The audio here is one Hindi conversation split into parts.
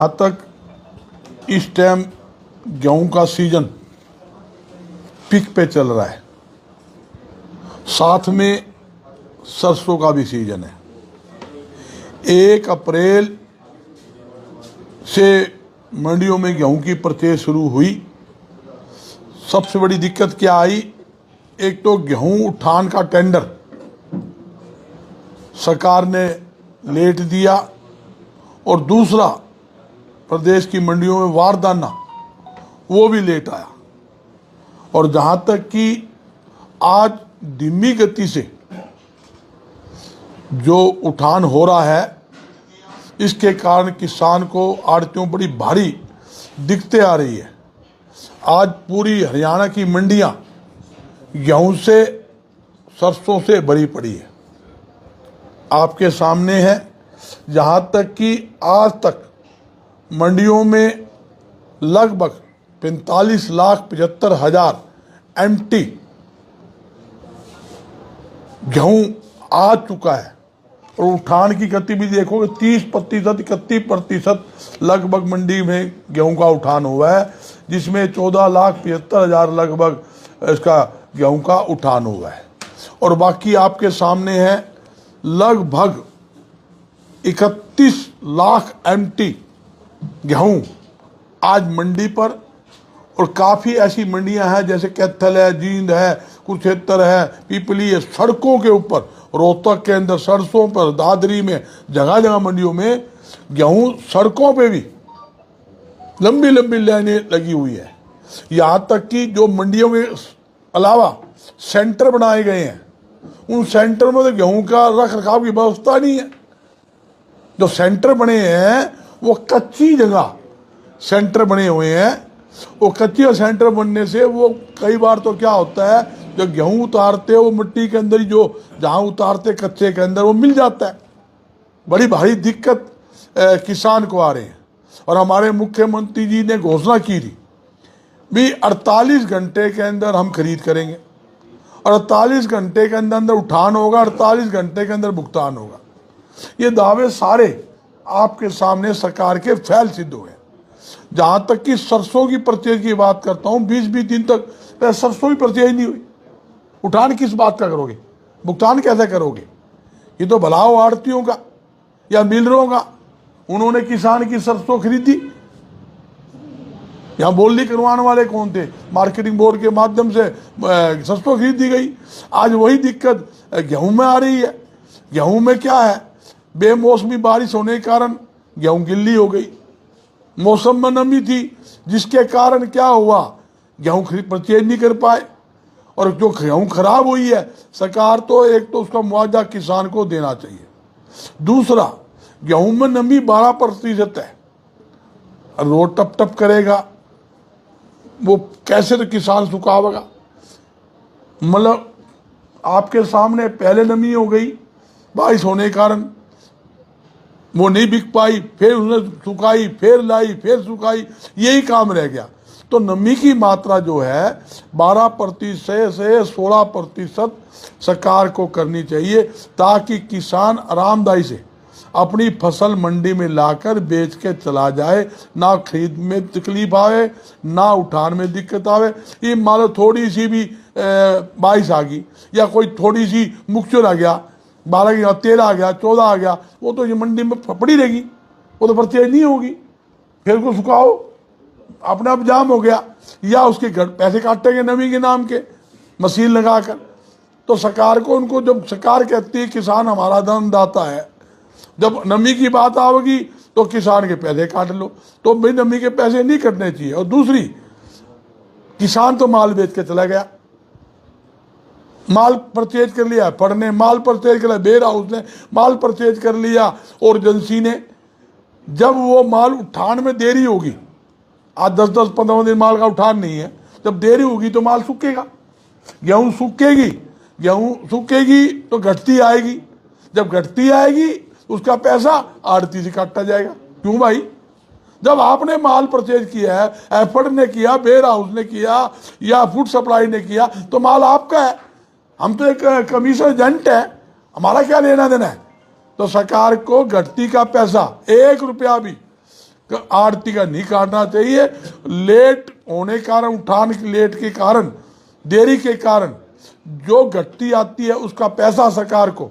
जहाँ तक इस टाइम गेहूं का सीजन पीक पे चल रहा है, साथ में सरसों का भी सीजन है। 1 अप्रैल से मंडियों में गेहूं की परचेज शुरू हुई। सबसे बड़ी दिक्कत क्या आई? एक तो गेहूं उठान का टेंडर सरकार ने लेट दिया, और दूसरा प्रदेश की मंडियों में वारदाना वो भी लेट आया। और जहां तक कि आज धीमी गति से जो उठान हो रहा है, इसके कारण किसान को आड़तियों बड़ी भारी दिक्कतें आ रही है। आज पूरी हरियाणा की मंडियां गेहूं से सरसों से भरी पड़ी है। आपके सामने है, जहां तक कि आज तक मंडियों में लगभग 45,75,000 एमटी गेहूं आ चुका है। और उठान की गति भी देखोगे 30%, 31% लगभग मंडी में गेहूं का उठान हुआ है, जिसमें 14,75,000 लगभग इसका गेहूं का उठान हुआ है। और बाकी आपके सामने है लगभग 31 लाख एमटी गेहूं आज मंडी पर। और काफ़ी ऐसी मंडियां हैं जैसे कैथल है, जींद है, कुरुक्षेत्र है, पीपली है, सड़कों के ऊपर, रोहतक के अंदर सड़कों पर, दादरी में, जगह जगह मंडियों में गेहूं सड़कों पे भी लंबी लंबी लाइनें लगी हुई है। यहाँ तक कि जो मंडियों के अलावा सेंटर बनाए गए हैं, उन सेंटर में तो गेहूं का रख रखाव की व्यवस्था नहीं है। जो सेंटर बने हैं वो कच्ची जगह सेंटर बने हुए हैं। वो कच्ची सेंटर बनने से वो कई बार तो क्या होता है, जो गेहूं उतारते वो मिट्टी के अंदर ही, जो जहां उतारते कच्चे के अंदर वो मिल जाता है। बड़ी भारी दिक्कत किसान को आ रही है। और हमारे मुख्यमंत्री जी ने घोषणा की थी भी 48 घंटे के अंदर हम खरीद करेंगे, और 48 घंटे के अंदर अंदर उठान होगा, 48 घंटे के अंदर भुगतान होगा। ये दावे सारे आपके सामने सरकार के फैल सिद्ध हुए। जहां तक कि सरसों की परचेज की बात करता हूं, 20-20 दिन तक सरसों की परचेज नहीं हुई। उठान किस बात का करोगे? भुगतान कैसे करोगे? ये तो भलाओ आड़तियों का या मिलरों का। उन्होंने किसान की सरसों खरीदी, यहां बोली करवाने वाले कौन थे? मार्केटिंग बोर्ड के माध्यम से सरसों खरीदी गई। आज वही दिक्कत गेहूं में आ रही है। गेहूं में क्या है, बेमौसमी बारिश होने के कारण गेहूं गिल्ली हो गई, मौसम में नमी थी, जिसके कारण क्या हुआ, गेहूं परचेज नहीं कर पाए। और जो गेहूं खराब हुई है, सरकार तो एक तो उसका मुआवजा किसान को देना चाहिए। दूसरा, गेहूं में नमी 12% है, रोड टप टप करेगा, वो कैसे तो किसान सुखावेगा। मतलब आपके सामने पहले नमी हो गई, बारिश होने के कारण वो नहीं बिक पाई, फिर उसने सुखाई, फिर लाई, फिर सुखाई, यही काम रह गया। तो नमी की मात्रा जो है 12% से 16% सरकार को करनी चाहिए, ताकि किसान आरामदायी से अपनी फसल मंडी में लाकर बेच के चला जाए, ना खरीद में तकलीफ आवे, ना उठान में दिक्कत आवे। ये मान लो थोड़ी सी भी बारिश आ गई, या कोई थोड़ी सी मुक्चर आ गया, 12 गया, 13 आ गया, 14 आ गया, वो तो ये मंडी में पड़ी रहेगी, वो तो परचेज नहीं होगी। फिर उसको सुखाओ, अपने आप जाम हो गया, या उसके घर पैसे काटेंगे नमी के नाम के मशीन लगाकर। तो सरकार को, उनको, जब सरकार कहती है किसान हमारा दाता है, जब नमी की बात आएगी तो किसान के पैसे काट लो, तो भाई नमी के पैसे नहीं कटने चाहिए। और दूसरी, किसान तो माल बेच के चला गया, माल परचेज कर लिया, पढ़ने माल परचेज कर लिया, वेयर हाउस ने माल परचेज कर लिया, और एजेंसी ने। जब वो माल उठान में देरी होगी, आज 10-10, 15 दिन माल का उठान नहीं है, जब देरी होगी तो माल सूखेगा, गेहूं सूखेगी तो घटती आएगी। जब घटती आएगी, उसका पैसा आड़ती से काटा जाएगा। क्यों भाई? जब आपने माल परचेज किया है, एफर्ट ने किया, वेयर हाउस ने किया, या फूड सप्लाई ने किया, तो माल आपका है। हम तो एक कमीशन एजेंट है, हमारा क्या लेना देना है? तो सरकार को घटती का पैसा 1 रुपया भी आड़ती का नहीं काटना चाहिए। लेट होने के कारण, उठान की लेट के कारण, देरी के कारण जो घटती आती है उसका पैसा सरकार को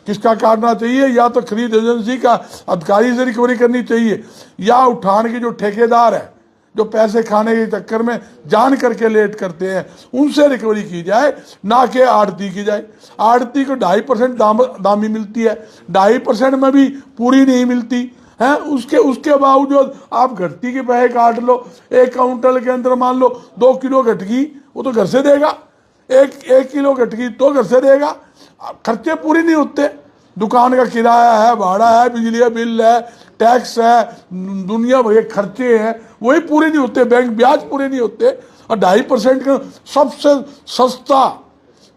किसका काटना चाहिए? या तो खरीद एजेंसी का अधिकारी से रिकवरी करनी चाहिए, या उठान के जो ठेकेदार है जो पैसे खाने के चक्कर में जान करके लेट करते हैं उनसे रिकवरी की जाए, ना कि आड़ती की जाए। आड़ती को 2.5% दामी मिलती है, 2.5% में भी पूरी नहीं मिलती है। उसके बावजूद आप घटती के पैसे काट लो। एक काउंटर के अंदर मान लो 2 किलो घटगी, वो तो घर से देगा। एक किलो घटगी तो घर से देगा। खर्चे पूरे नहीं होते, दुकान का किराया है, भाड़ा है, बिजली का बिल है, टैक्स है, दुनिया भर के खर्चे हैं, वही पूरे नहीं होते, बैंक ब्याज पूरे नहीं होते। और 2.5% का सबसे सस्ता,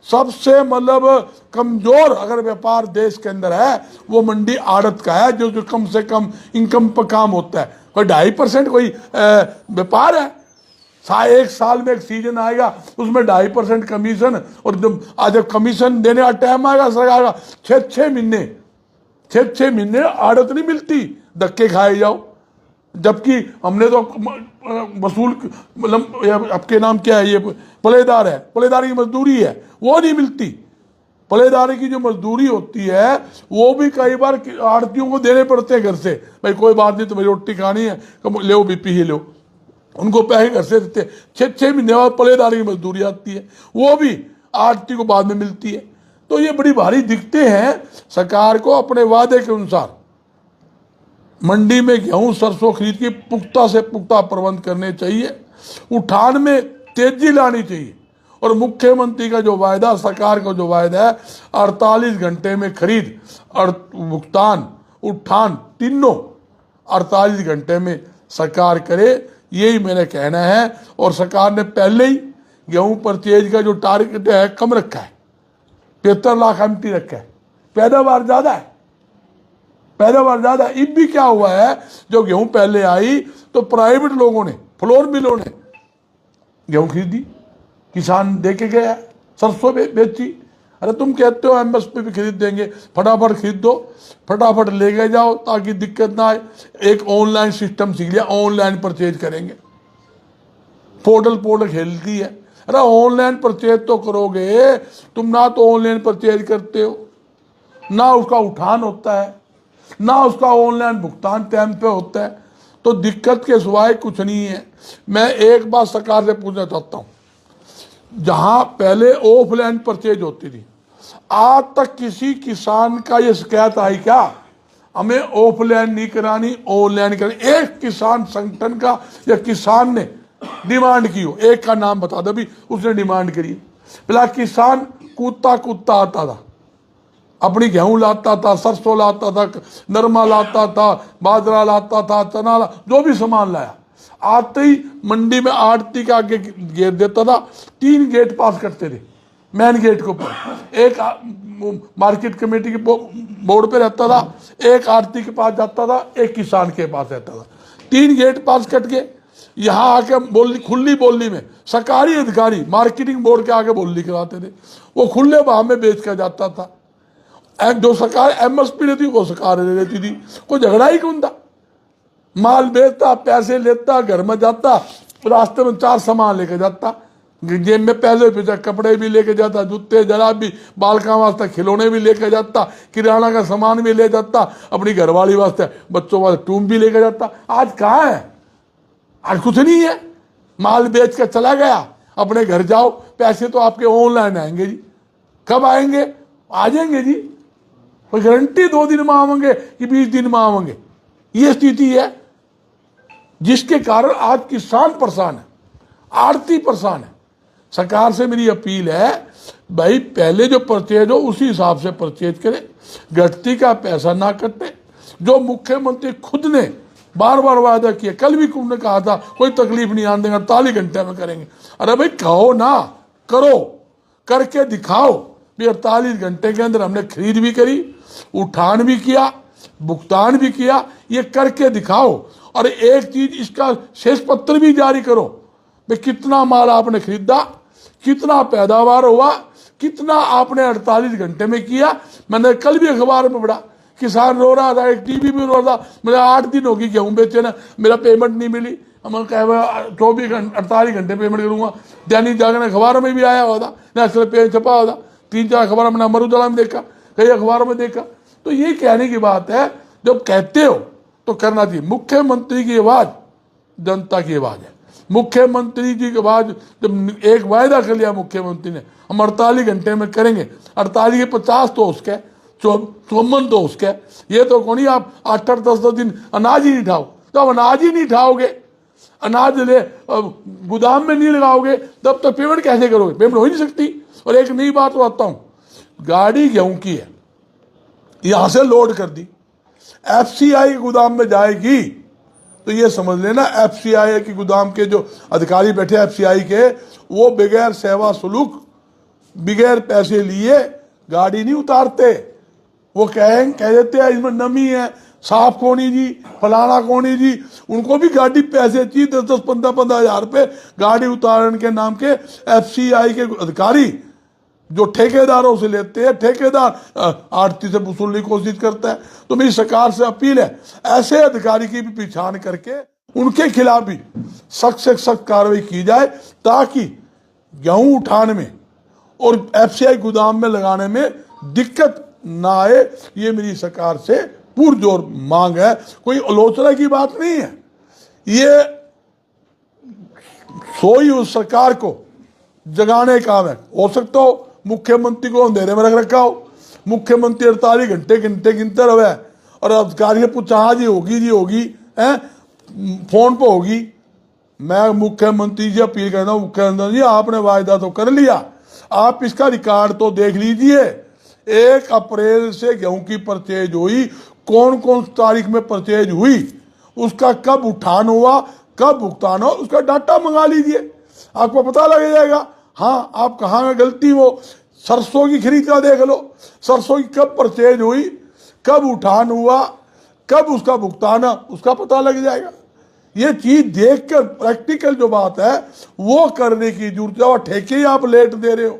सबसे मतलब कमजोर अगर व्यापार देश के अंदर है वो मंडी आड़त का है, जो कम से कम इनकम पर काम होता है। कोई 2.5% कोई व्यापार है? एक साल में एक सीजन आएगा उसमें 2.5% कमीशन, और जब कमीशन देने का टाइम आएगा सरकार का 6 महीने आड़त नहीं मिलती, धक्के खाए जाओ। जबकि हमने तो वसूल, मतलब आपके नाम क्या है, ये पलेदार है, पलेदारी की मजदूरी है वो नहीं मिलती। पलेदारी की जो मजदूरी होती है वो भी कई बार आड़तियों को देने पड़ते हैं घर से। भाई कोई बात नहीं, तुम्हें रोटी खानी है, ले बीपी ही लो, उनको पैसे घर से देते हैं। 6 महीने बाद पलेदारी की मजदूरी आती है, वो भी आड़ती को बाद में मिलती है। तो ये बड़ी भारी दिक्कतें हैं। सरकार को अपने वादे के अनुसार मंडी में गेहूं सरसों खरीद के पुख्ता से पुख्ता प्रबंध करने चाहिए, उठान में तेजी लानी चाहिए। और मुख्यमंत्री का जो वायदा, सरकार का जो वायदा है 48 घंटे में खरीद और भुगतान, उठान तीनों 48 घंटे में सरकार करे, यही मेरा कहना है। और सरकार ने पहले ही गेहूं परचेज का जो टारगेट है कम रखा है, 75 लाख एमटी रखा है। पैदावार ज्यादा है, पैदावार ज्यादा। अब भी क्या हुआ है, जो गेहूं पहले आई तो प्राइवेट लोगों ने, फ्लोर मिलों ने गेहूं खरीदी, किसान दे के गया, सरसों बेची। अरे तुम कहते हो एमएसपी भी खरीद देंगे, फटाफट खरीद दो, फटाफट ले गए जाओ ताकि दिक्कत ना आए। एक ऑनलाइन सिस्टम सीख लिया, ऑनलाइन परचेज करेंगे, पोर्टल खेलती है। अरे ऑनलाइन परचेज तो करोगे तुम, ना तो ऑनलाइन परचेज करते हो, ना उसका उठान होता है, ना उसका ऑनलाइन भुगतान टाइम पे होता है। तो दिक्कत के सिवाय कुछ नहीं है। मैं एक बात सरकार से पूछना चाहता हूं, जहां पहले ऑफलाइन परचेज होती थी, आज तक किसी किसान का ये शिकायत आई क्या हमें ऑफलाइन नहीं करानी, ऑनलाइन करानी? एक किसान संगठन का या किसान ने डिमांड की हो, एक का नाम बता दो भी उसने डिमांड करी। पहला किसान कूदता आता था, अपनी गेहूं लाता था, सरसों लाता था, नरमा लाता था, बाजरा लाता था, चना जो भी सामान लाया, आते ही मंडी में आड़ती के आगे गेट देता था। 3 गेट पास करते थे मेन गेट के ऊपर, एक मार्केट कमेटी के बोर्ड पे रहता था, एक आड़ती के पास जाता था, एक किसान के पास रहता था। 3 गेट पास कट के यहाँ आके बोली, खुली बोली में सरकारी अधिकारी मार्केटिंग बोर्ड के आगे बोली कराते थे, वो खुले भाव में बेच कर जाता था। जो सरकार एमएसपी देती वो सरकार दे देती थी, कोई झगड़ा ही कौन था। माल बेचता, पैसे लेता, घर में जाता, रास्ते में 4 सामान लेके जाता, जेब में पैसे भेजा, कपड़े भी लेके जाता, जूते जराब भी, बाल का वास्ते खिलौने भी लेके जाता, किराना का सामान भी ले जाता, अपनी घरवाली वास्ते बच्चों वास्ते टूम भी लेके जाता। आज कहाँ है? आज कुछ नहीं है। माल बेच कर चला गया, अपने घर जाओ, पैसे तो आपके ऑनलाइन आएंगे जी। कब आएंगे? आ जाएंगे जी, कोई गारंटी 2 दिन में आवेंगे कि 20 दिन में आवेंगे। ये स्थिति है, जिसके कारण आज किसान परेशान है, आड़ती परेशान है। सरकार से मेरी अपील है, भाई पहले जो परचेज हो उसी हिसाब से परचेज करें, घटती का पैसा ना कटे। जो मुख्यमंत्री खुद ने बार बार वादा किया, कल भी तुमने कहा था कोई तकलीफ नहीं आने देंगे, 48 घंटे में करेंगे। अरे भाई कहो ना, करो, करके दिखाओ। 48 घंटे के अंदर हमने खरीद भी करी, उठान भी किया, भुगतान भी किया, ये करके दिखाओ। और एक चीज, इसका शेष पत्र भी जारी करो, भाई कितना माल आपने खरीदा, कितना पैदावार हुआ, कितना आपने 48 घंटे में किया। मैंने कल भी अखबार में पढ़ा किसान रो रहा था, एक टीवी भी रो रहा था, मेरा 8 दिन होगी गेहूं बेचे ना, मेरा पेमेंट नहीं मिली। हम कहे 48 घंटे पेमेंट करूंगा। दैनिक जागरण अखबारों में भी आया हुआ था, नेशनल पेज छपा हुआ था, 3-4 अखबारों में, अमर उजाला में देखा, कई अखबारों में देखा। तो ये कहने की बात है, जब कहते हो तो करना चाहिए। मुख्यमंत्री की आवाज जनता की आवाज है। मुख्यमंत्री जी के बाद जब एक वायदा कर लिया मुख्यमंत्री ने, हम 48 घंटे में करेंगे, 48 के 50 तो उसके, 54 तो उसके। ये तो कौन ही आप 8-8, 10-10 दिन अनाज ही नहीं ढाओ। तो अब अनाज ही नहीं ढाओगे, अनाज ले गोदाम में नहीं लगाओगे, तब तक पेमेंट कैसे करोगे? पेमेंट हो ही नहीं सकती। और एक नई बात बताता हूं, गाड़ी गेहूं की है, यहां से लोड कर दी, एफसीआई के गोदाम में जाएगी, तो ये समझ लेना एफसीआई के गोदाम के जो अधिकारी बैठे एफसीआई के, वो बगैर सेवा सुलूक, बगैर पैसे लिए गाड़ी नहीं उतारते। वो कह देते हैं इसमें नमी है, साफ कोनी जी, फलाना कोनी जी। उनको भी गाड़ी पैसे चाहिए, 10-10, 15-15 हज़ार रुपये गाड़ी उतारने के नाम के एफसीआई के अधिकारी जो ठेकेदारों से लेते हैं, ठेकेदार आड़ती से वसूलने की कोशिश करता है। तो मेरी सरकार से अपील है, ऐसे अधिकारी की भी पहचान करके उनके खिलाफ भी सख्त से सख्त कार्रवाई की जाए, ताकि गेहूं उठाने में और एफसीआई गोदाम में लगाने में दिक्कत ना आए। ये मेरी सरकार से पुरजोर मांग है, कोई आलोचना की बात नहीं है। ये सोई उस सरकार को जगाने का काम है। हो सकता हो मुख्यमंत्री को अंधेरे में रख रखा हो, मुख्यमंत्री 48 घंटे गिनते रहे, और अधिकारी ने पूछा हाँ जी होगी है, फोन पे होगी। मैं मुख्यमंत्री जी अपील करता हूँ, मुख्यमंत्री जी आपने वायदा तो कर लिया, आप इसका रिकॉर्ड तो देख लीजिए। 1 अप्रैल से गेहूं की परचेज हुई, कौन कौन तारीख में परचेज हुई, उसका कब उठान हुआ, कब भुगतान हो, उसका डाटा मंगा लीजिए, आपको पता लग जाएगा हाँ आप कहाँ में गलती हो। सरसों की खरीद का देख लो, सरसों की कब परचेज हुई, कब उठान हुआ, कब उसका भुगतान है, उसका पता लग जाएगा। ये चीज देखकर प्रैक्टिकल जो बात है वो करने की जरूरत है। और ठेके ही आप लेट दे रहे हो,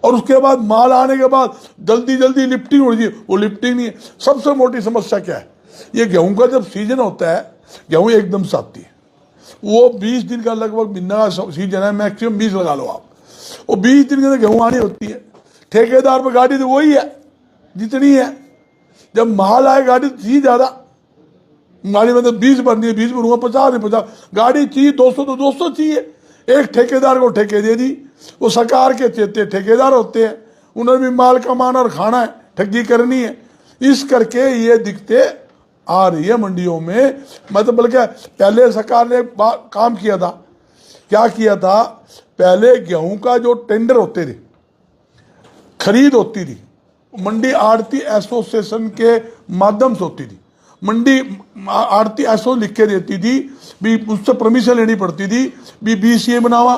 और उसके बाद माल आने के बाद जल्दी लिफ्टिंग हो रही है, वो लिफ्टिंग नहीं है। सबसे मोटी समस्या क्या है, ये गेहूं का जब सीजन होता है, गेहूं एकदम से आती है, वो 20 दिन का लगभग महीना सीजन है, मैक्सिमम 20 लगा लो आप, वो 20 दिन के अंदर गेहूं आनी होती है। ठेकेदार पर गाड़ी तो वही है जितनी है, जब माल आए गाड़ी चाहिए ज्यादा, गाड़ी में तो 20 भरनी है, 20 भरूंगा, 50 नहीं 50, गाड़ी चाहिए 200 तो 200 चाहिए। एक ठेकेदार को ठेके दे दी, वो सरकार के चेते ठेकेदार होते हैं, उन्हें भी माल कमाना और खाना है, ठगी करनी है। इस करके ये दिक्कतें आ रही है मंडियों में। मतलब बल्कि पहले सरकार ने काम किया था, क्या किया था, पहले गेहूं का जो टेंडर होते थे, खरीद होती थी, मंडी आड़ती एसोसिएशन के माध्यम से होती थी। मंडी आड़ती एसो लिख के देती थी, भी उससे परमिशन लेनी पड़ती थी, भी BCA बनावा,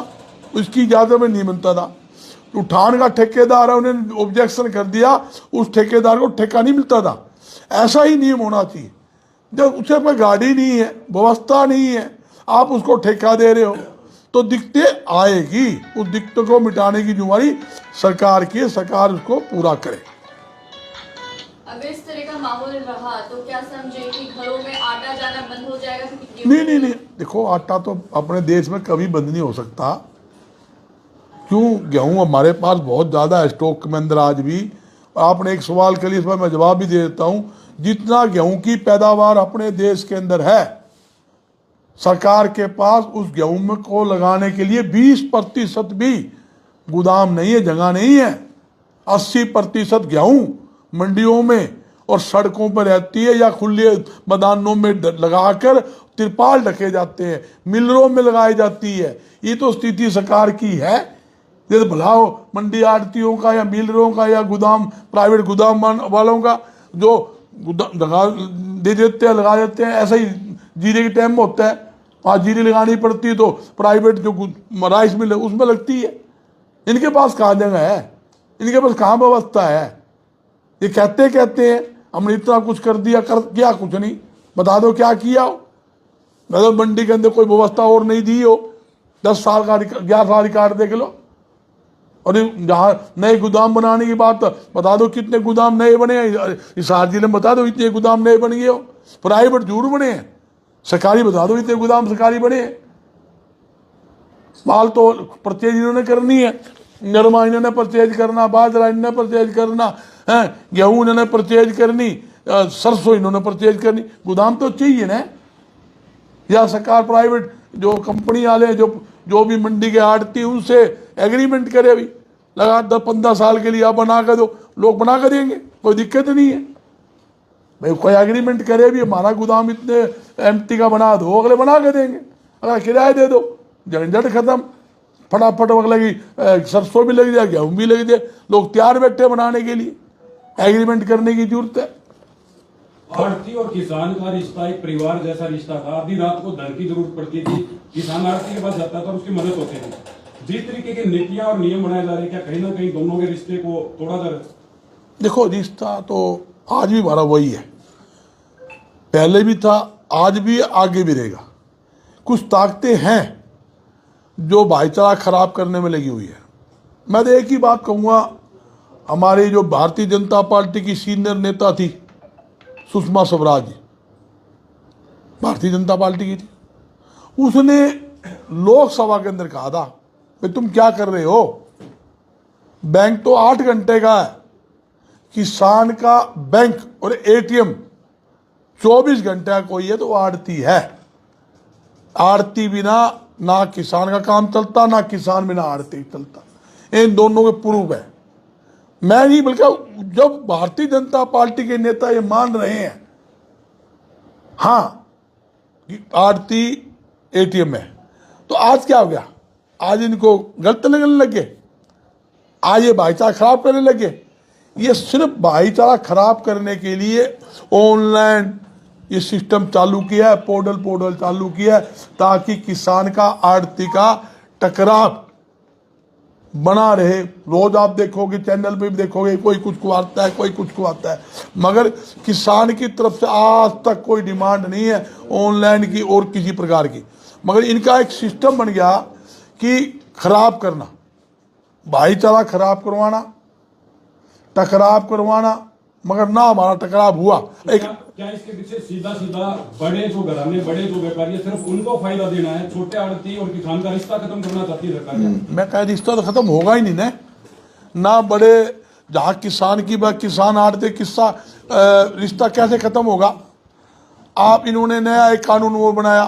उसकी इजाजत में नहीं बनता था। उठान का ठेकेदार है, उन्होंने ऑब्जेक्शन कर दिया, उस ठेकेदार को ठेका नहीं मिलता था। ऐसा ही नियम होना चाहिए। जब उसके पास गाड़ी नहीं है, व्यवस्था नहीं है, आप उसको ठेका दे रहे हो, तो दिक्कतें आएगी। उस दिक्कतों को मिटाने की जिम्मेदारी सरकार की है, सरकार उसको पूरा करे। अगर इस तरह का माहौल रहा तो क्या समझे कि घरों में आटा जाना बंद हो जाएगा? नहीं, देखो आटा तो अपने देश में कभी बंद नहीं हो सकता। क्यों, गेहूं हमारे पास बहुत ज़्यादा है स्टॉक में अंदर आज भी। आपने एक सवाल के लिए इस बार मैं जवाब भी दे देता हूं, जितना गेहूं की पैदावार अपने देश के अंदर है, सरकार के पास उस गेहूं को लगाने के लिए 20% भी गोदाम नहीं है, जगह नहीं है। 80% गेहूं मंडियों में और सड़कों पर रहती है, या खुले मैदानों में लगाकर तिरपाल ढके जाते हैं, मिलरों में लगाई जाती है। ये तो स्थिति सरकार की है। जैसे भलाओ मंडी आड़तियों का या मिलरों का या गोदाम प्राइवेट गोदाम वालों का जो लगा दे देते हैं, लगा देते हैं। ऐसा ही जीरे के टाइम में होता है, वहाँ जीरे लगानी पड़ती है तो प्राइवेट जो राइस मिल है उसमें लगती है। इनके पास कहाँ जगह है, इनके पास कहाँ व्यवस्था है? ये कहते हैं हमने इतना कुछ कर दिया, किया कुछ नहीं। बता दो क्या किया हो। मतलब मंडी के अंदर कोई व्यवस्था और नहीं दी हो। 10 साल का 11 साल रिकॉर्ड देख लो, और जहाँ नए गोदाम बनाने की बात, बता दो कितने गोदाम नए बने हैं हिसार जिले में, बता दो इतने गोदाम नए बन गए हो। प्राइवेट जरूर बने हैं, सरकारी बता दो इतने गोदाम सरकारी बने हैं। माल तो परचेज इन्होंने करनी है, नरमा इन्होंने परचेज करना, बाजरा इन्होंने परचेज करना है, गेहूं इन्होंने परचेज करनी, सरसों इन्होंने परचेज करनी, गोदाम तो चाहिए ना। या सरकार प्राइवेट जो कंपनी वाले जो भी मंडी के आड़ती उनसे एग्रीमेंट करे, अभी लगा 10-15 साल के लिए आप बना कर दो, लोग बना कर देंगे, कोई दिक्कत नहीं है भाई। कोई एग्रीमेंट करे भी हमारा गोदाम इतने एमटी का बना दो, अगले बना के देंगे। अगर किराया दे दो, झंझट खत्म, फटाफट अगले की सरसों भी लग जाए, गेहूं भी लग जाए, लोग तैयार बैठे बनाने के लिए, एग्रीमेंट करने की जरूरत है। आड़ती और किसान का रिश्ता एक परिवार जैसा रिश्ता था। आधी रात को धन की जरूरत पड़ती थी, किसान आड़ती के पास जाता था और उसकी मदद होती थी। जिस तरीके के नीतियां और नियम बनाए जा रहे हैं, क्या कहीं ना कहीं दोनों के रिश्ते को तोड़ा जा रहा है? देखो, रिश्ता तो आज भी हमारा वही है, पहले भी था, आज भी, आगे भी रहेगा। कुछ ताकतें हैं जो भाईचारा खराब करने में लगी हुई है। मैं तो एक ही बात कहूँगा, हमारी जो भारतीय जनता पार्टी की सीनियर नेता थी सुषमा स्वराज जी, भारतीय जनता पार्टी की थी, उसने लोकसभा के अंदर कहा था भाई तुम क्या कर रहे हो, बैंक तो 8 घंटे का है, किसान का बैंक और एटीएम 24 घंटे का कोई है तो आड़ती है। आड़ती बिना ना किसान का काम चलता, ना किसान बिना आड़ती चलता। इन दोनों के प्रूफ है। मैं नहीं, बल्कि जब भारतीय जनता पार्टी के नेता ये मान रहे हैं हाँ आड़ती एटीएम है, तो आज क्या हो गया? आज इनको गलत लगने लगे, आज ये भाईचारा खराब करने लगे। ये सिर्फ भाईचारा खराब करने के लिए ऑनलाइन ये सिस्टम चालू किया है, पोर्टल चालू किया है, ताकि किसान का आड़ती का टकराव बना रहे। रोज आप देखोगे, चैनल पे भी देखोगे, कोई कुछ को आता है, कोई कुछ को आता है, मगर किसान की तरफ से आज तक कोई डिमांड नहीं है ऑनलाइन की और किसी प्रकार की। मगर इनका एक सिस्टम बन गया कि खराब करना, भाईचारा खराब करवाना, टकराव करवाना, मगर ना हमारा टकराव हुआ। क्या इसके पीछे सीधा बड़े जो घराने, बड़े जो व्यापारी, सिर्फ उनको फायदा देना है? छोटे आड़ती और किसान का रिश्ता खत्म करना चाहती है सरकार? मैं कह, रिश्ता तो खत्म होगा ही नहीं ना बड़े, जहाँ किसान की बात, किसान आड़ती किस्सा रिश्ता कैसे खत्म होगा? आप इन्होंने नया एक कानून वो बनाया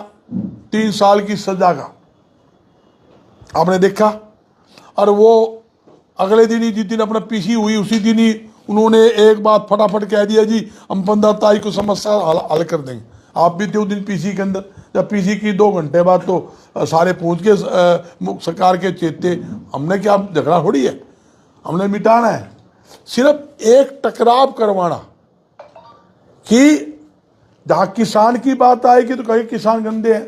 3 साल की सजा का, आपने देखा, और वो अगले दिन ही, जिस दिन अपना पीसी हुई उसी दिन ही उन्होंने एक बात फटाफट कह दिया, जी हम 15 तारीख को समस्या हल कर देंगे। आप भी थे उस दिन पीसी के अंदर, जब पीसी की 2 घंटे बाद तो सारे पहुंच के सरकार के चेते। हमने क्या झगड़ा थोड़ी है, हमने मिटाना है, सिर्फ एक टकराव करवाना कि जहां किसान की बात आएगी तो कहीं किसान गंदे हैं,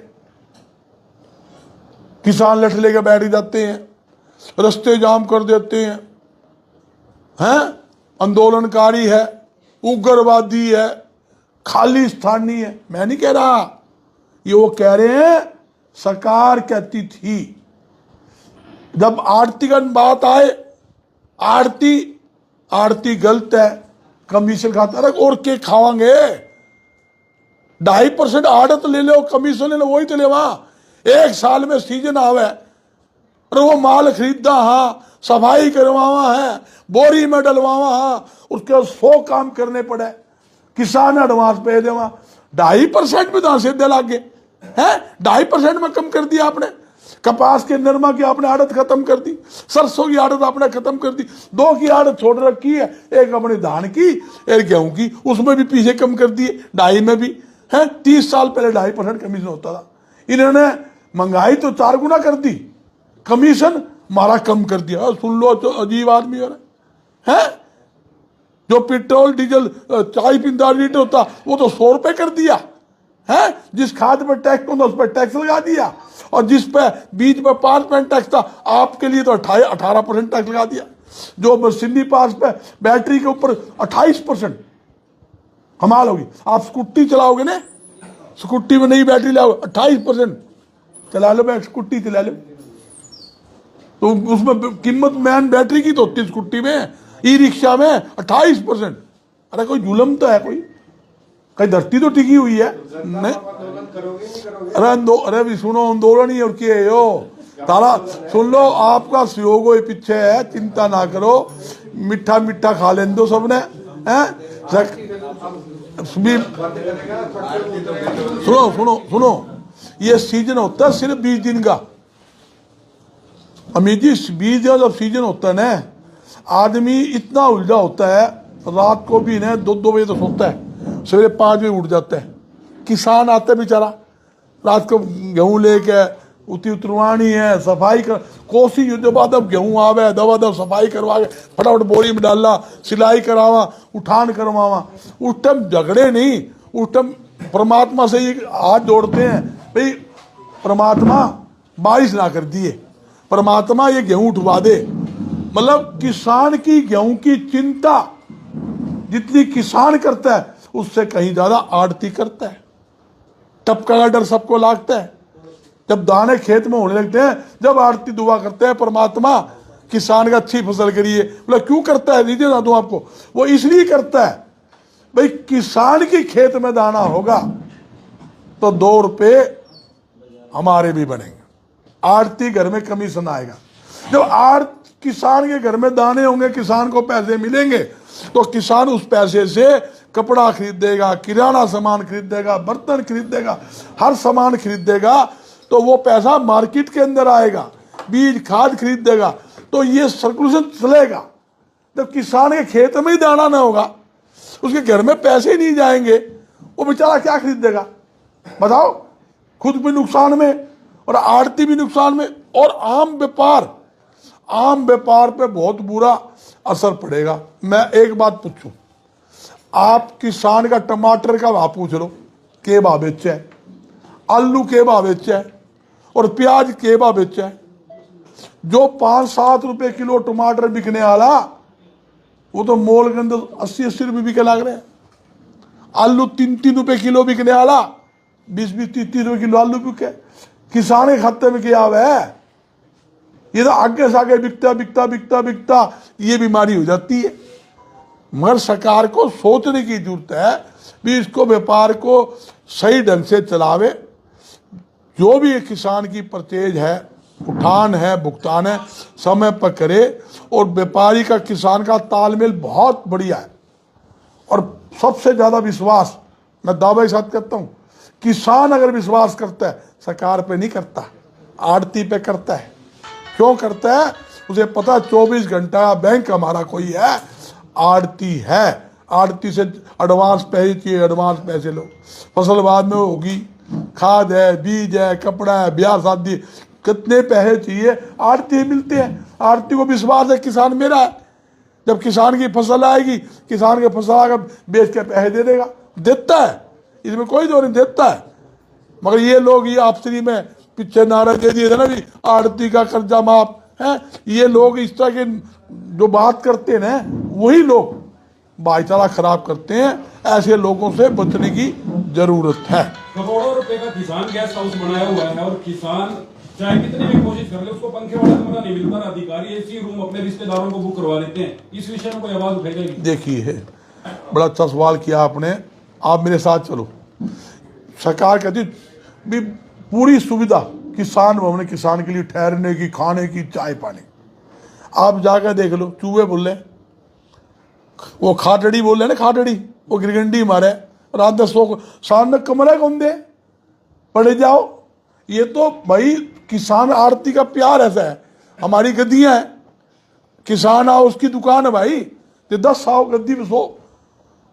किसान लठ लेके बैठ जाते हैं, रास्ते जाम कर देते हैं, आंदोलनकारी है, उग्रवादी है, खालिस्तानी है। मैं नहीं कह रहा, ये वो कह रहे हैं, सरकार कहती थी। जब आड़ती का बात आए, आड़ती गलत है, कमीशन खाता है, और के खावांगे 2.5% आड़त ले लो, कमीशन ले लो, वही तो ले। वहां 1 साल में सीजन आवे और वो माल खरीदा, हाँ सफाई करवावा है, बोरी में डलवावा, हाँ उसके 100 काम करने पड़े, किसान एडवांस पे देवा। 2.5% में दान से दे लागे हैं, 2.5% में कम कर दिया आपने। कपास के नरमा की आपने आड़त खत्म कर दी, सरसों की आड़त आपने खत्म कर दी, 2 की आड़त छोड़ रखी है, एक अपने धान की, एक गेहूं की, उसमें भी पीछे कम कर दिए, 2.5 में भी है। 30 साल पहले 2.5% कमीशन होता था, इन्होंने महंगाई तो 4 गुना कर दी, कमीशन मारा कम कर दिया। सुन लो, तो अजीब आदमी हो रहा है। जो पेट्रोल डीजल 40-45 लीटर होता वो तो 100 रुपए कर दिया है। जिस खाद पर टैक्स होता उस पर टैक्स लगा दिया, और जिस पे बीज पर 5% टैक्स था आपके लिए तो 18% टैक्स लगा दिया। जो मशीनी पास पे बैटरी के ऊपर 28%। कमाल होगी। आप स्कूटी चलाओगे ना, स्कूटी में नई बैटरी लाओ 28% चला लो, स्कूटी चला लो, तो उसमें कीमत मैन बैटरी की तो होती है स्कूटी में, ई रिक्शा में 28%। अरे कोई जुलम तो है, कोई कहीं धरती तो टिकी हुई है नहीं? अरे भी सुनो, आंदोलन ही और क्या है यो तारा, सुन लो, आपका सहयोग हो पीछे है, चिंता ना करो, मीठा मीठा खा लें दो सबने हैं। सुनो सुनो सुनो, ये सीजन होता है सिर्फ 20 दिन का अमित जी। 20 दिन जब सीजन होता है ना, आदमी इतना उलझा होता है, रात को भी ना 2-2 बजे तो सोता है, सवेरे 5 बजे उठ जाता है। किसान आता है बेचारा, रात को गेहूं लेके उतरवानी है, सफाई कर कोसी युद्ध बाद अब गेहूं आवे, दवा दव सफाई करवा के फटाफट बोरी में डालना, सिलाई करावा, उठान करवावा। उस टाइम झगड़े नहीं, उस टाइम परमात्मा से ये हाथ जोड़ते हैं, भाई परमात्मा बारिश ना कर दिए, परमात्मा ये गेहूं उठवा दे। मतलब किसान की गेहूं की चिंता जितनी किसान करता है उससे कहीं ज्यादा आड़ती करता है। टपका का डर सबको लगता है जब दाने खेत में होने लगते हैं, जब आड़ती दुआ करते हैं परमात्मा किसान का अच्छी फसल करिए। बोला क्यों करता है, दीजिए ना दूं आपको। वो इसलिए करता है भाई किसान की खेत में दाना होगा तो 2 रुपए हमारे भी बनेंगे, आड़ती घर में कमीशन आएगा। जब किसान के घर में दाने होंगे, किसान को पैसे मिलेंगे, तो किसान उस पैसे से कपड़ा खरीदेगा, किराना सामान खरीदेगा, बर्तन खरीदेगा, हर सामान खरीदेगा, तो वो पैसा मार्केट के अंदर आएगा, बीज खाद खरीदेगा, तो ये सर्कुलेशन चलेगा। जब किसान के खेत में ही दाना ना होगा, उसके घर में पैसे ही नहीं जाएंगे, वो बेचारा क्या खरीदेगा बताओ। खुद भी नुकसान में और आड़ती भी नुकसान में, और आम व्यापार पे बहुत बुरा असर पड़ेगा। मैं एक बात पूछूं, आप किसान का टमाटर का भाव पूछ लो, के भाव बेचा है, आलू के भाव बेचा है, और प्याज के भाव बेचा है। जो 5-7 रुपए किलो टमाटर बिकने वाला, वो तो मोल के अंदर 80-80 रुपए बिके लग रहे हैं। आलू 3-3 रुपए किलो बिकने वाला, 20-20, 30-30 रुपए किलो आलू बिके। किसान के खाते में क्या हुआ है, ये तो आगे से आगे बिकता बिकता बिकता बिकता ये बीमारी हो जाती है। मगर सरकार को सोचने की जरूरत है भी इसको व्यापार को सही ढंग से चलावे। जो भी किसान की परचेज है, उठान है, भुगतान है, समय पर करे। और व्यापारी का किसान का तालमेल बहुत बढ़िया है। और सबसे ज्यादा विश्वास मैं दावे के साथ कहता हूं, किसान अगर विश्वास करता है सरकार पे नहीं करता, आड़ती पे करता है। क्यों करता है, उसे पता 24 घंटा बैंक हमारा कोई है, आड़ती है, आड़ती से एडवांस पैसे चाहिए, एडवांस पैसे लो, फसल बाद में होगी, खाद है, बीज है, कपड़ा है, ब्याह शादी, कितने पैसे चाहिए आड़ती मिलते हैं। आड़ती को विश्वास है किसान मेरा है, जब किसान की फसल आएगी, किसान के फसल आकर बेच के पैसे दे देगा, देता है, इसमें कोई दो नहीं, देता है। मगर ये लोग ये आपसी में पीछे नारा दे दिए थे ना भी आड़ती का कर्जा माफ है, ये लोग इस तरह के जो बात करते हैं ना, वही लोग भाईचारा खराब करते हैं। ऐसे लोगों से बचने की जरूरत है। करोड़ों रुपए का किसान गेस्ट हाउस बनाया हुआ है, और किसान चाहे कितनी भी कोशिश कर ले, उसको पंखे वाला कमरा नहीं मिलता। अधिकारी एसी रूम अपने रिश्तेदारों को बुक करवा देते हैं। इस विषय में कोई आवाज उठाई? देखिए, बड़ा अच्छा सवाल किया आपने, आप मेरे साथ चलो। सरकार कहती भी पूरी सुविधा किसान भवन, किसान के लिए ठहरने की, खाने की, चाय पानी। आप जाकर देख लो, चूहे बोले, वो खाटड़ी बोले ना, खाटड़ी वो गिरगंडी मारे, रात 10 को सामने कमरा कौन दे, पड़े जाओ। ये तो भाई किसान आड़ती का प्यार ऐसा है। हमारी गद्दियां हैं, किसान आओ उसकी दुकान है भाई, तो 10 आओ गद्दी में सो,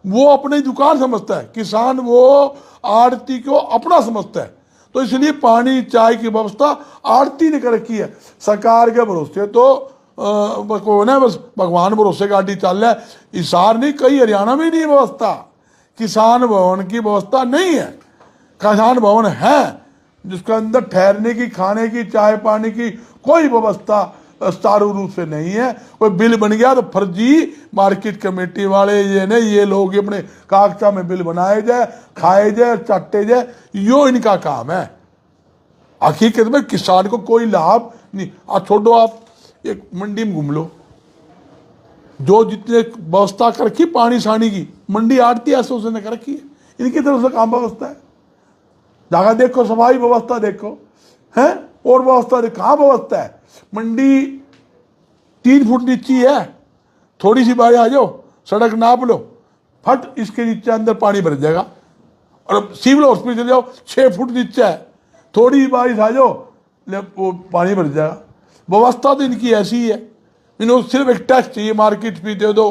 वो अपनी दुकान समझता है। किसान वो आड़ती को अपना समझता है। तो इसलिए पानी चाय की व्यवस्था आड़ती ने कर रखी है। सरकार के भरोसे तो कौन है, बस भगवान भरोसे गाड़ी चल रहा है। हिसार नहीं, कई हरियाणा में नहीं व्यवस्था, किसान भवन की व्यवस्था नहीं है। किसान भवन है जिसके अंदर ठहरने की, खाने की, चाय पानी की कोई व्यवस्था सुचारू रूप से नहीं है। कोई बिल बन गया तो फर्जी मार्केट कमेटी वाले ये लोग अपने कागजा में बिल बनाए जाए, खाए जाए, चाटे जाए, यो इनका काम है। हकीकत में किसान को कोई लाभ नहीं। छोड़ो आप, एक मंडी में घूम लो, जो जितने व्यवस्था कर रखी पानी सानी की, मंडी आड़ती एसोसिएशन ने कर रखी है, इनकी तरफ से काम व्यवस्था है। जगह देखो, सफाई व्यवस्था देखो, है और व्यवस्था देखो, कहाँ व्यवस्था है। मंडी 3 फुट नीची है, थोड़ी सी बारिश आ जाओ, सड़क नाप लो, फट इसके नीचे अंदर पानी भर जाएगा। और सिविल हॉस्पिटल चले जाओ, 6 फुट नीचे है, थोड़ी बारिश आ जाओ, वो पानी भर जाएगा। व्यवस्था तो इनकी ऐसी ही है। इन्होंने सिर्फ एक टैक्स चाहिए, मार्केट फी दे दो,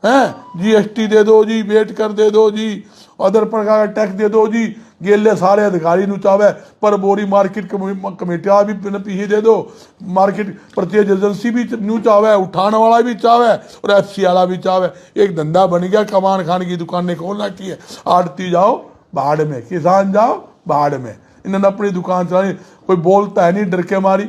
हैं जीएसटी दे दो जी, वेट कर दे दो जी, अदर प्रकार का टैक्स दे दो जी। गेले सारे अधिकारी नु चावे पर बोरी मार्केट कमेटियां भी पीछे दे दो, मार्केट परचेज एजेंसी भी न्यू चावे, उठाने वाला भी चावे और एफसी वाला भी चावे। एक धंधा बन गया, कमान खान की दुकानें खोलना की है। आड़ती जाओ बाढ़ में, किसान जाओ बाढ़ में, इन्होंने अपनी दुकान चलाई, कोई बोलता है नहीं, डर के मारी,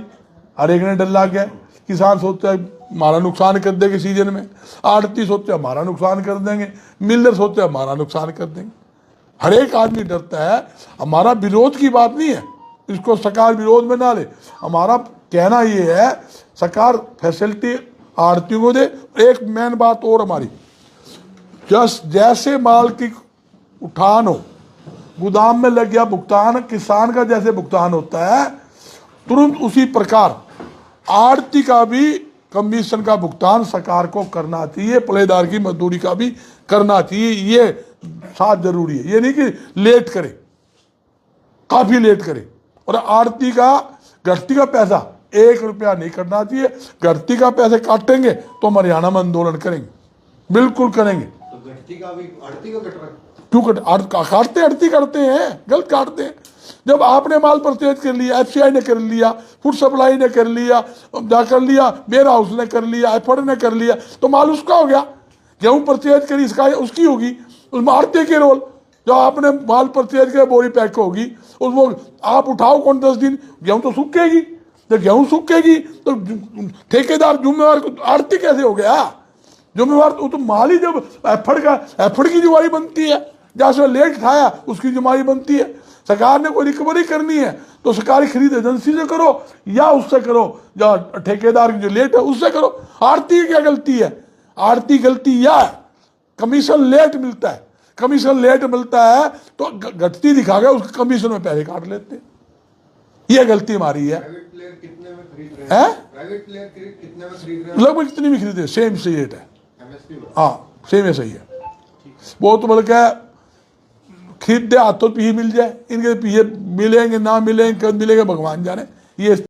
हर एक ने डर लग गया। किसान सोचता है हमारा नुकसान कर देंगे सीजन में, आड़ती सोचते हैं हमारा नुकसान कर देंगे, मिलर सोचते हैं हमारा नुकसान कर देंगे। हर एक आदमी डरता है। हमारा विरोध की बात नहीं है, इसको सरकार विरोध में ना ले। हमारा कहना ये है सरकार फैसिलिटी आड़तियों को दे। एक मेन बात और हमारी, जैसे माल की उठान हो, गोदाम में लग गया भुगतान, किसान का जैसे भुगतान होता है तुरंत उसी प्रकार आड़ती का भी कमीशन का भुगतान सरकार को करना चाहिए, पलेदार की मजदूरी का भी करना चाहिए। ये साथ जरूरी है, ये नहीं कि लेट करे, काफी लेट करे। और आड़ती का घटती का पैसा 1 रुपया नहीं करना चाहिए। घटती का पैसे काटेंगे तो हम हरियाणा में आंदोलन करेंगे, बिल्कुल करेंगे। तो घटती का भी आड़ती का कट रहा है, क्यों काटते आड़ती करते हैं, गलत काटते हैं। जब आपने माल परचेज कर लिया, एफसीआई ने कर लिया, फूड सप्लाई ने कर लिया, जा कर लिया, वेयर हाउस ने कर लिया, एफड ने कर लिया, तो माल उसका हो गया। गेहूं परचेज करी इसका उसकी होगी, उसमें आड़ती के रोल। जो आपने माल परचेज कर बोरी पैक होगी, उसको आप उठाओ कौन 10 दिन, गेहूं तो सूखेगी। जब गेहूं सूखेगी तो ठेकेदार जुम्मेवार, आड़ती कैसे हो गया जुम्मेवार? तो माल ही जब एफड की जिम्मेवारी बनती है, जैसे लेट खाया उसकी जिम्मेवारी बनती है। सरकार ने कोई रिकवरी करनी है तो सरकारी खरीद एजेंसी से करो या उससे करो, या ठेकेदार की जो लेट है उससे करो। आड़ती की क्या गलती है? आड़ती गलती यह है कमीशन लेट मिलता है, कमीशन लेट मिलता है तो घटती दिखा गया, उसके कमीशन में पैसे काट लेते हैं। यह गलती हमारी है। प्राइवेट प्लेयर कितने में खरीद रहे हैं? प्राइवेट प्लेयर कितने में खरीद रहे हैं? लगभग कितनी भी खरीदे, सेम सही रेट है। एमएसपी में? हाँ सेम है, सही है। वो तो बल्कि खरीद दे हाथों पीछे मिल जाए, इनके पीछे मिलेंगे ना मिलेंगे, कब मिलेंगे भगवान जाने। ये